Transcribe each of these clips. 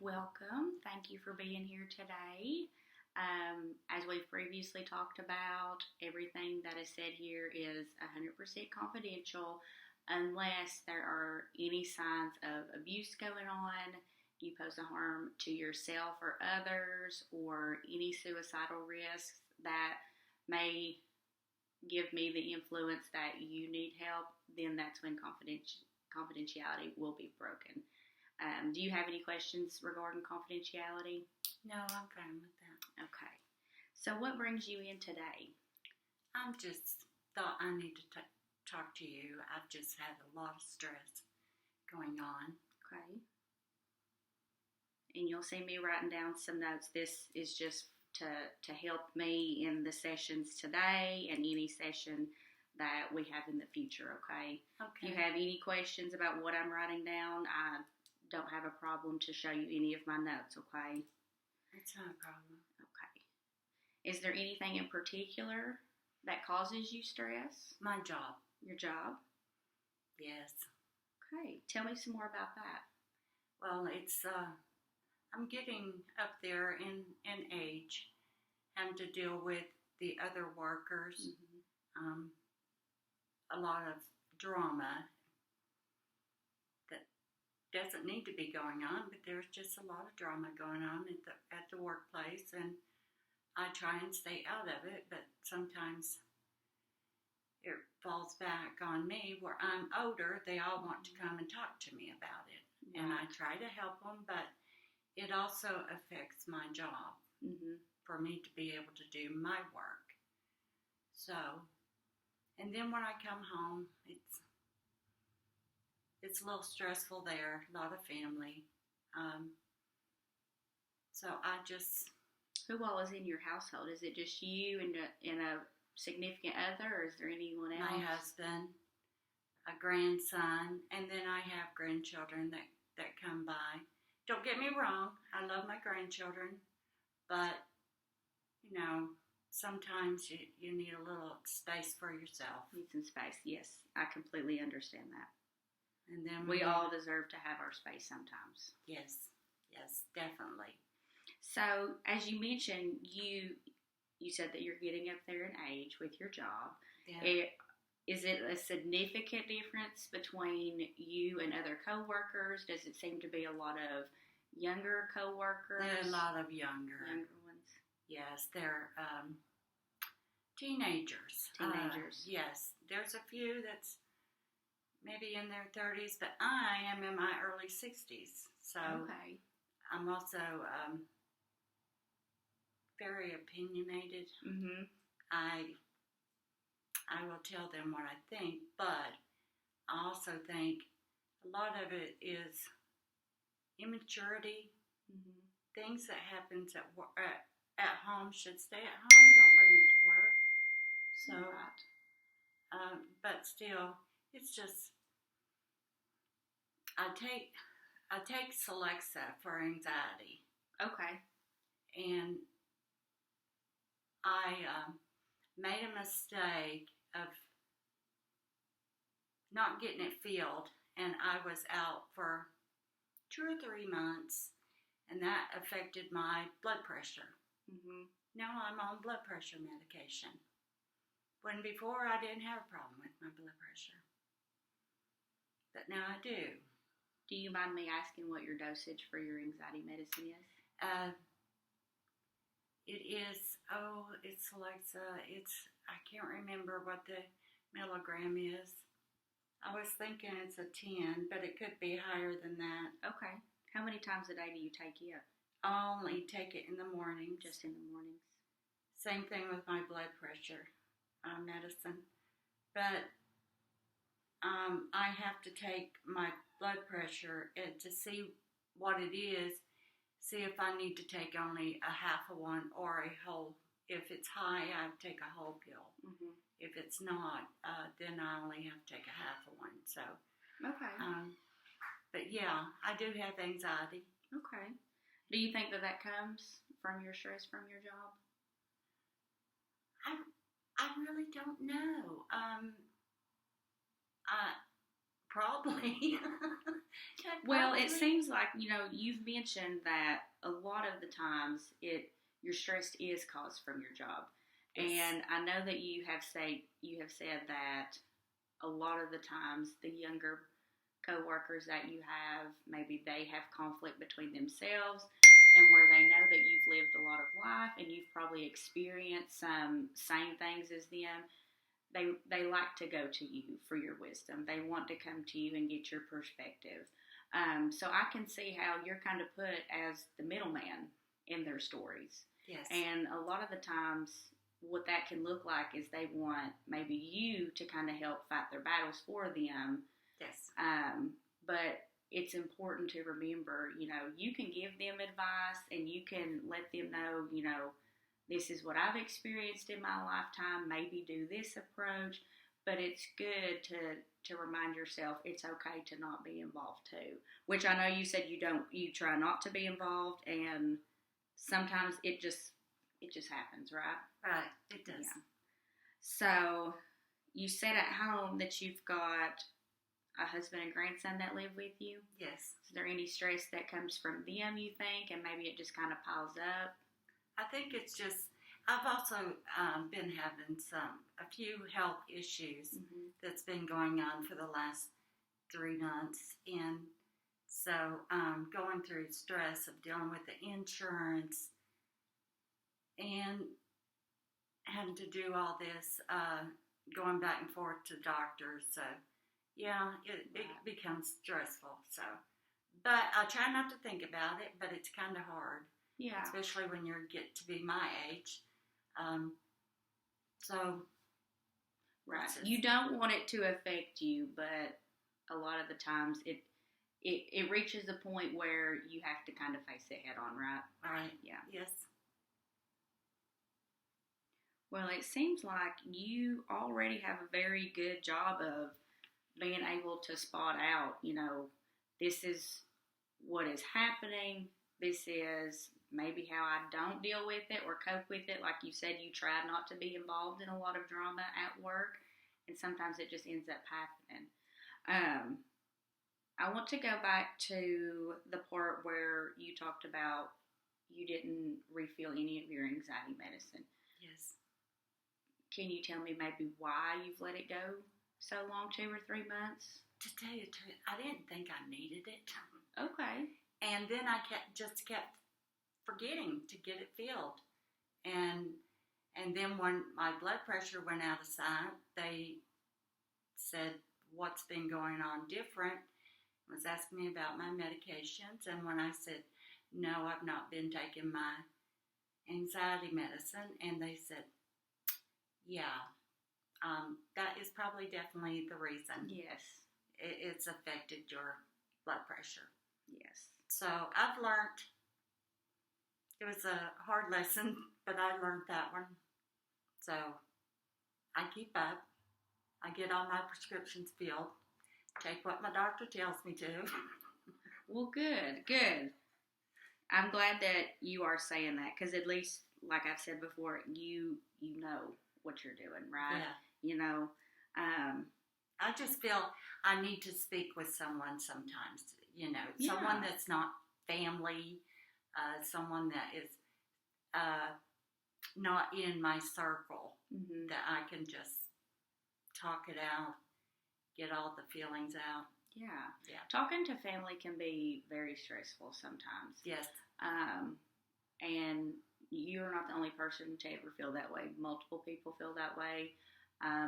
Welcome. Thank you for being here today. As we've previously talked about, everything that is said here is 100% confidential unless there are any signs of abuse going on, you pose a harm to yourself or others, or any suicidal risks that may give me the influence that you need help, then that's when confidentiality will be broken. Do you have any questions regarding confidentiality? No, I'm fine with that. Okay. So what brings you in today? I just thought I need to talk to you. I've just had a lot of stress going on. Okay. And you'll see me writing down some notes. This is just to help me in the sessions today and any session that we have in the future, okay? Okay. If you have any questions about what I'm writing down, I don't have a problem to show you any of my notes, okay? It's not a problem. Okay. Is there anything in particular that causes you stress? My job. Your job? Yes. Okay. Tell me some more about that. Well, it's, I'm getting up there in age, having to deal with the other workers, a lot of drama that doesn't need to be going on, but there's just a lot of drama going on at the workplace, and I try and stay out of it, but sometimes it falls back on me where I'm older. They all want to come and talk to me about it, and I try to help them, but it also affects my job for me to be able to do my work. So, and then when I come home, it's a little stressful there, a lot of family. So I just... Who all is in your household? Is it just you and a significant other, or is there anyone else? My husband, a grandson, and then I have grandchildren that come by. Don't get me wrong, I love my grandchildren, but, sometimes you need a little space for yourself. Need some space, yes. I completely understand that. And then we all deserve to have our space sometimes. Yes, definitely. So, as you mentioned, you said that you're getting up there in age with your job. Yeah. Is it a significant difference between you and other coworkers? Does it seem to be a lot of younger coworkers? There are a lot of younger ones. Yes, they're teenagers. Yes, there's a few that's maybe in their 30s, but I am in my early 60s. So okay. I'm also very opinionated. I will tell them what I think, but I also think a lot of it is immaturity. Things that happens at home should stay at home. Don't bring it to work. So, but still, it's just I take Celexa for anxiety. Okay. And I made a mistake of not getting it filled, and I was out for 2 or 3 months, and that affected my blood pressure. Now I'm on blood pressure medication, when before I didn't have a problem with my blood pressure, but now I do. Do you mind me asking what your dosage for your anxiety medicine is? It is, it's Alexa, I can't remember what the milligram is. I was thinking it's a 10, but it could be higher than that. Okay. How many times a day do you take it? I only take it in the morning. Just in the mornings? Same thing with my blood pressure medicine. But I have to take my blood pressure to see what it is, see if I need to take only a half of one or a whole. If it's high, I take a whole pill. If it's not, then I only have to take a half of one. So, okay. But yeah, I do have anxiety. Okay. Do you think that comes from your stress from your job? I really don't know. Probably. Well, it Probably. seems like, you've mentioned that a lot of the times your stress is caused from your job. Yes. And I know that you have said that a lot of the times the younger coworkers that you have, maybe they have conflict between themselves and where they know that you've lived a lot of life and you've probably experienced some same things as them. They like to go to you for your wisdom. They want to come to you and get your perspective. So I can see how you're kind of put as the middleman in their stories. Yes. And a lot of the times, what that can look like is they want maybe you to kind of help fight their battles for them. Yes. But it's important to remember, you can give them advice and you can let them know, this is what I've experienced in my lifetime. Maybe do this approach. But it's good to remind yourself it's okay to not be involved too. Which I know you said you try not to be involved, and sometimes it just happens, right? Right. It does. Yeah. So you said at home that you've got a husband and grandson that live with you. Yes. Is there any stress that comes from them, you think, and maybe it just kind of piles up? I think it's just, I've also been having a few health issues that's been going on for the last 3 months. And so going through stress of dealing with the insurance and having to do all this, going back and forth to doctors. So, yeah, it becomes stressful. So, but I try not to think about it, but it's kind of hard. Yeah. Especially when you get to be my age. So. Right. You don't want it to affect you, but a lot of the times it reaches a point where you have to kind of face it head on, right? Right. Yeah. Yes. Well, it seems like you already have a very good job of being able to spot out, this is what is happening. This is maybe how I don't deal with it or cope with it. Like you said, you try not to be involved in a lot of drama at work, and sometimes it just ends up happening. I want to go back to the part where you talked about you didn't refill any of your anxiety medicine. Yes. Can you tell me maybe why you've let it go so long, 2 or 3 months? To tell you the truth, I didn't think I needed it. Okay. And then I kept forgetting to get it filled. And then when my blood pressure went out of sight, they said, what's been going on different? Was asking me about my medications. And when I said, no, I've not been taking my anxiety medicine, and they said, yeah, that is probably definitely the reason. Yes. It's affected your blood pressure. Yes. So I've learned, it was a hard lesson, but I learned that one. So I keep up. I get all my prescriptions filled. Take what my doctor tells me to. Well, good. I'm glad that you are saying that, because at least, like I've said before, you know what you're doing, right? Yeah. I just feel I need to speak with someone sometimes, someone that's not family, someone that is not in my circle, that I can just talk it out, get all the feelings out. Yeah. Talking to family can be very stressful sometimes. Yes. And you're not the only person to ever feel that way. Multiple people feel that way.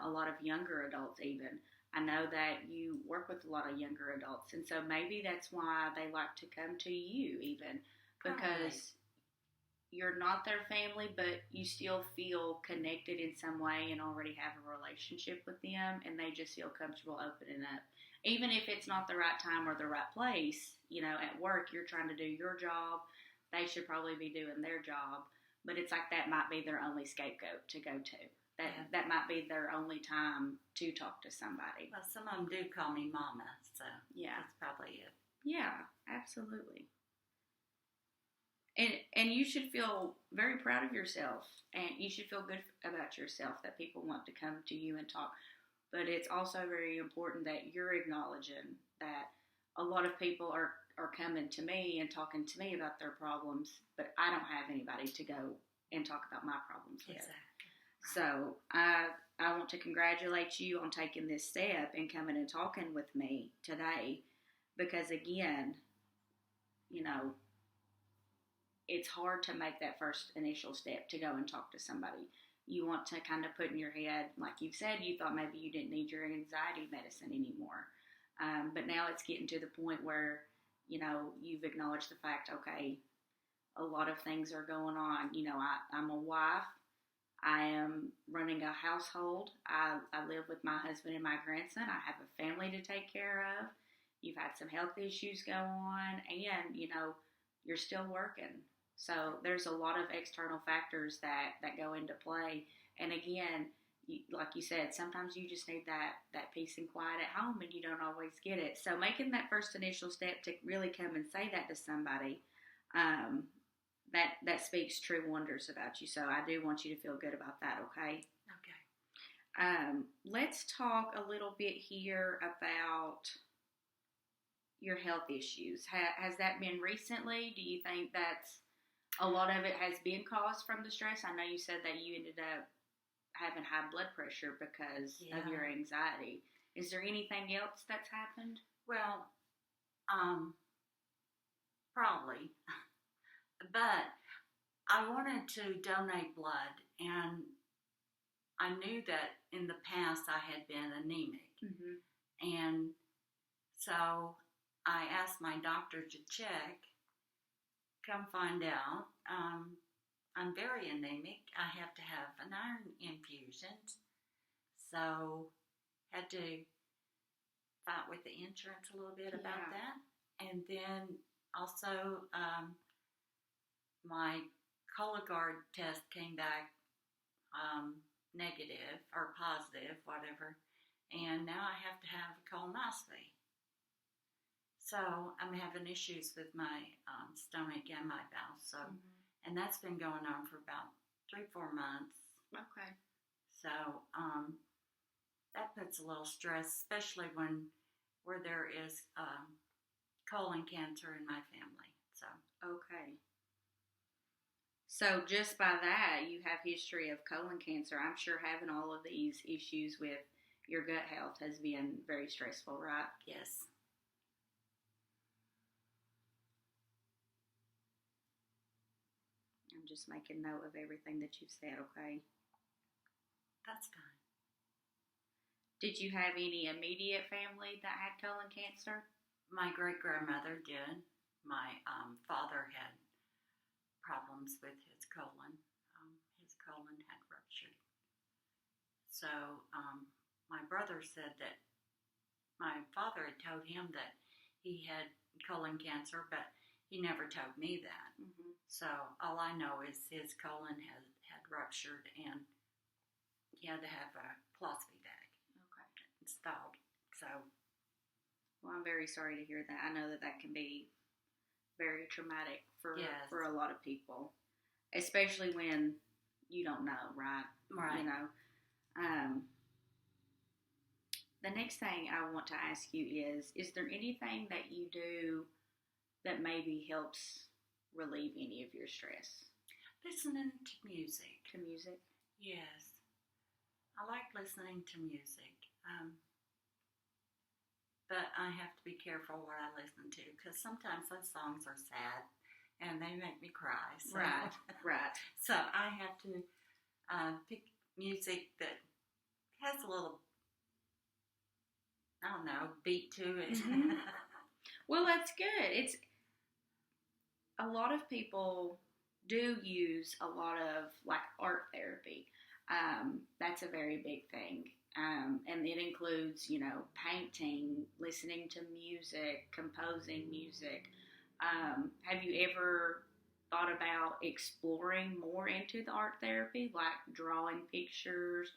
A lot of younger adults even. I know that you work with a lot of younger adults, and so maybe that's why they like to come to you even, because you're not their family, but you still feel connected in some way and already have a relationship with them, and they just feel comfortable opening up. Even if it's not the right time or the right place, at work you're trying to do your job, they should probably be doing their job, but it's like that might be their only scapegoat to go to. That might be their only time to talk to somebody. Well, some of them do call me Mama, so yeah, that's probably it. Yeah, absolutely. And you should feel very proud of yourself, and you should feel good about yourself that people want to come to you and talk. but it's also very important that you're acknowledging that a lot of people are coming to me and talking to me about their problems, but I don't have anybody to go and talk about my problems with. Exactly. So I want to congratulate you on taking this step and coming and talking with me today, because again, you know, it's hard to make that first initial step to go and talk to somebody. You want to kind of put in your head, like you've said, you thought maybe you didn't need your anxiety medicine anymore. But now it's getting to the point where, you know, you've acknowledged the fact, okay, a lot of things are going on. You know, I'm a wife. I am running a household. I live with my husband and my grandson. I have a family to take care of. You've had some health issues go on, and, you know, you're still working. So there's a lot of external factors that go into play. And again, like you said, sometimes you just need that peace and quiet at home, and you don't always get it. So making that first initial step to really come and say that to somebody, that speaks true wonders about you. So I do want you to feel good about that, okay? Okay. Let's talk a little bit here about your health issues. Has that been recently? Do you think that's a lot of it has been caused from the stress? I know you said that you ended up having high blood pressure because of your anxiety. Is there anything else that's happened? Well, probably. But I wanted to donate blood, and I knew that in the past I had been anemic. Mm-hmm. And so I asked my doctor to check. Come find out, I'm very anemic. I have to have an iron infusion. So had to fight with the insurance a little bit about that. And then also my Cologuard test came back negative or positive, whatever. And now I have to have a colonoscopy. So I'm having issues with my stomach and my bowels. So, and that's been going on for about 3-4 months. Okay. So that puts a little stress, especially where there is colon cancer in my family. So okay. So just by that, you have history of colon cancer. I'm sure having all of these issues with your gut health has been very stressful, right? Yes. I'm just making note of everything that you've said, okay? That's fine. Did you have any immediate family that had colon cancer? My great-grandmother did. My father had problems with his colon. His colon had ruptured. So my brother said that my father had told him that he had colon cancer, but he never told me that. Mm-hmm. So all I know is his colon had ruptured, and he had to have a colostomy bag installed. So, well, I'm very sorry to hear that. I know that can be very traumatic for a lot of people, especially when you don't know, right? Right. You know. The next thing I want to ask you is there anything that you do that maybe helps relieve any of your stress? Listening to music. To music? Yes. I like listening to music. But I have to be careful what I listen to, because sometimes those songs are sad and they make me cry. So. Right, right. So I have to pick music that has a little, I don't know, beat to it. Mm-hmm. Well, that's good. It's a lot of people do use a lot of like art therapy. That's a very big thing. And it includes, you know, painting, listening to music, composing music. Have you ever thought about exploring more into the art therapy, like drawing pictures?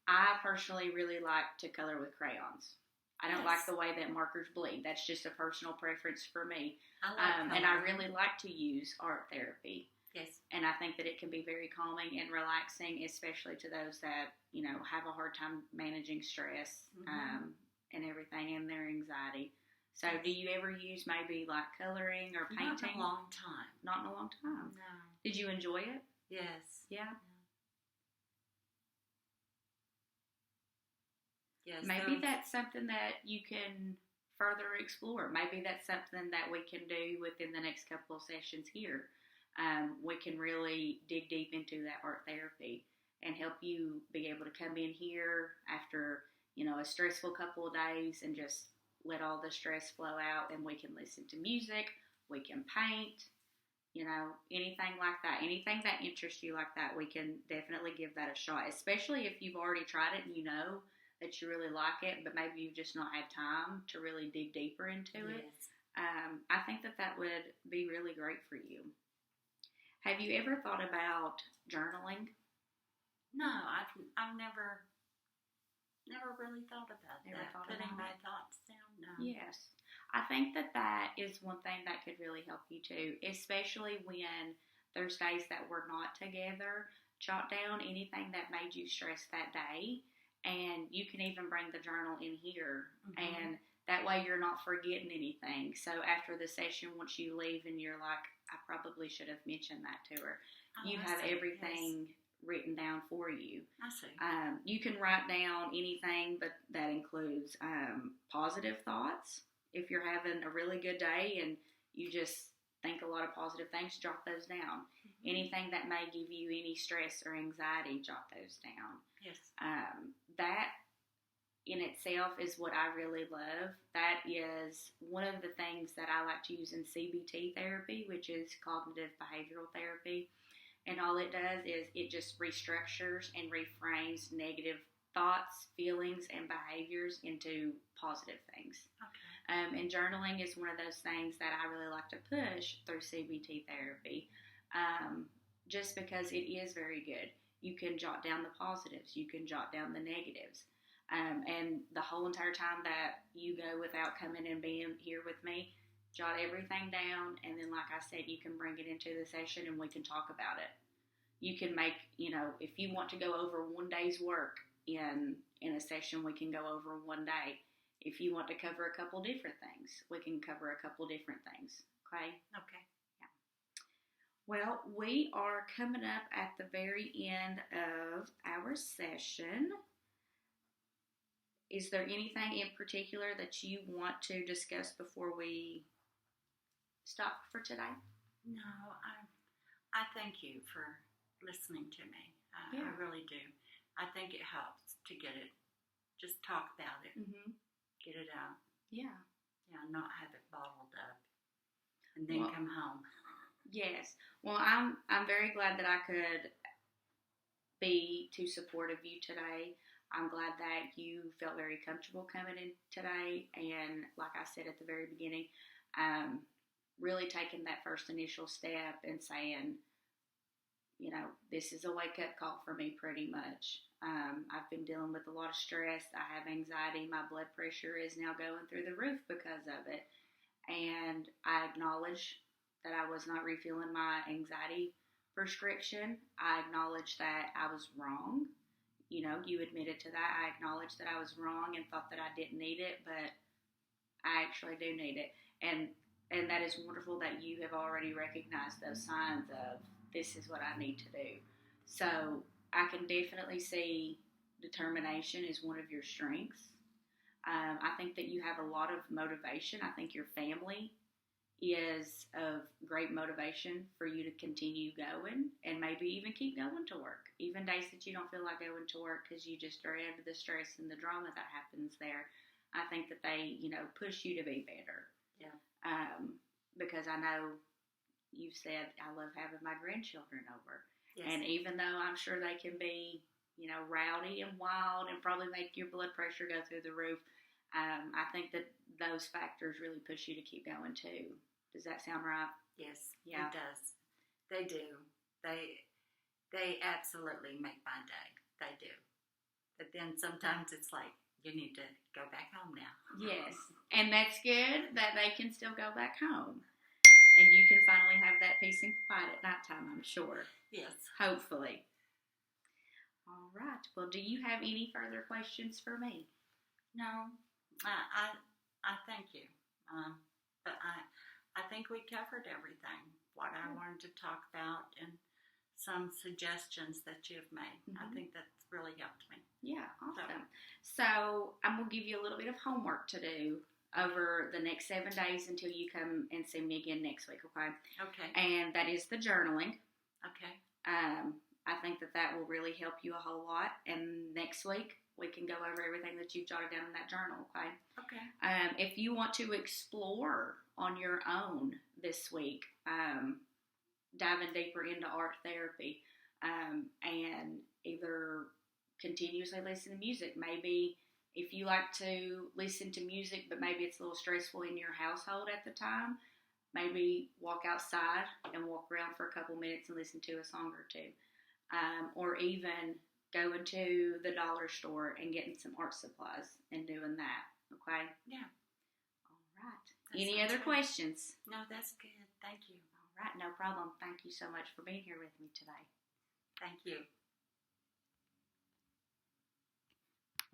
I personally really like to color with crayons. I don't like the way that markers bleed. That's just a personal preference for me. I like and I really like to use art therapy. Yes. And I think that it can be very calming and relaxing, especially to those that, have a hard time managing stress and everything and their anxiety. So do you ever use maybe like coloring or painting? Not in a long time. Not in a long time? No. Did you enjoy it? Yes. Yeah? Yes. Maybe that's something that you can further explore. Maybe that's something that we can do within the next couple of sessions here. We can really dig deep into that art therapy and help you be able to come in here after, a stressful couple of days and just let all the stress flow out, and we can listen to music, we can paint, anything like that. Anything that interests you like that, we can definitely give that a shot, especially if you've already tried it and you know that you really like it, but maybe you've just not had time to really dig deeper into it. I think that would be really great for you. Have you ever thought about journaling? No, I've never really thought about putting my thoughts down. No. Yes. I think that is one thing that could really help you too, especially when there's days that we're not together. Jot down anything that made you stressed that day, and you can even bring the journal in here, and that way you're not forgetting anything. So after the session, once you leave and you're like, I probably should have mentioned that to her, you have everything written down for you. I see. You can write down anything, but that includes positive thoughts. If you're having a really good day and you just think a lot of positive things, jot those down. Anything that may give you any stress or anxiety, jot those down. Yes. That in itself is what I really love. That is one of the things that I like to use in CBT therapy, which is cognitive behavioral therapy. And all it does is it just restructures and reframes negative thoughts, feelings, and behaviors into positive things. Okay. And journaling is one of those things that I really like to push through CBT therapy, just because it is very good. You can jot down the positives. You can jot down the negatives. And the whole entire time that you go without coming and being here with me, jot everything down, and then, like I said, you can bring it into the session and we can talk about it. You can make, if you want to go over one day's work in a session, we can go over one day. If you want to cover a couple different things, we can cover a couple different things. Okay? Okay. Yeah. Well, we are coming up at the very end of our session. Is there anything in particular that you want to discuss before we stop for today? No, I thank you for listening to me. I really do. I think it helps to just talk about it, get it out. Yeah. Yeah, not have it bottled up and then come home. Yes. Well, I'm very glad that I could be to support of you today. I'm glad that you felt very comfortable coming in today, and like I said at the very beginning, really taking that first initial step and saying, this is a wake-up call for me pretty much. I've been dealing with a lot of stress. I have anxiety. My blood pressure is now going through the roof because of it, and I acknowledge that I was not refilling my anxiety prescription. I acknowledge that I was wrong. You admitted to that. I acknowledged that I was wrong and thought that I didn't need it, but I actually do need it. And that is wonderful that you have already recognized those signs of this is what I need to do. So I can definitely see determination is one of your strengths. I think that you have a lot of motivation. I think your family is of great motivation for you to continue going and maybe even keep going to work. Even days that you don't feel like going to work because you just dread the stress and the drama that happens there. I think that they, push you to be better. Yeah. Because I know you've said, I love having my grandchildren over. Yes. And even though I'm sure they can be, rowdy and wild and probably make your blood pressure go through the roof, I think that those factors really push you to keep going too. Does that sound right? Yes, Yeah. It does. They do. They absolutely make my day. They do. But then sometimes it's like, you need to go back home now. Yes. And that's good that they can still go back home. and you can finally have that peace and quiet at nighttime, I'm sure. Yes. Hopefully. All right. Well, do you have any further questions for me? No, I thank you. But I think we covered everything, what I wanted to talk about, and some suggestions that you've made. I think that's really helped me. Yeah, awesome. So I'm going to give you a little bit of homework to do over the next 7 days until you come and see me again next week, okay? Okay. And that is the journaling. Okay. I think that will really help you a whole lot. And next week, we can go over everything that you've jotted down in that journal, okay? Okay. If you want to explore on your own this week, diving deeper into art therapy, and either continuously listen to music. Maybe if you like to listen to music, but maybe it's a little stressful in your household at the time, maybe walk outside and walk around for a couple minutes and listen to a song or two. Or even going to the dollar store and getting some art supplies and doing that, okay? Yeah. All right. Any other questions? No, that's good. Thank you. All right, no problem. Thank you so much for being here with me today. Thank you.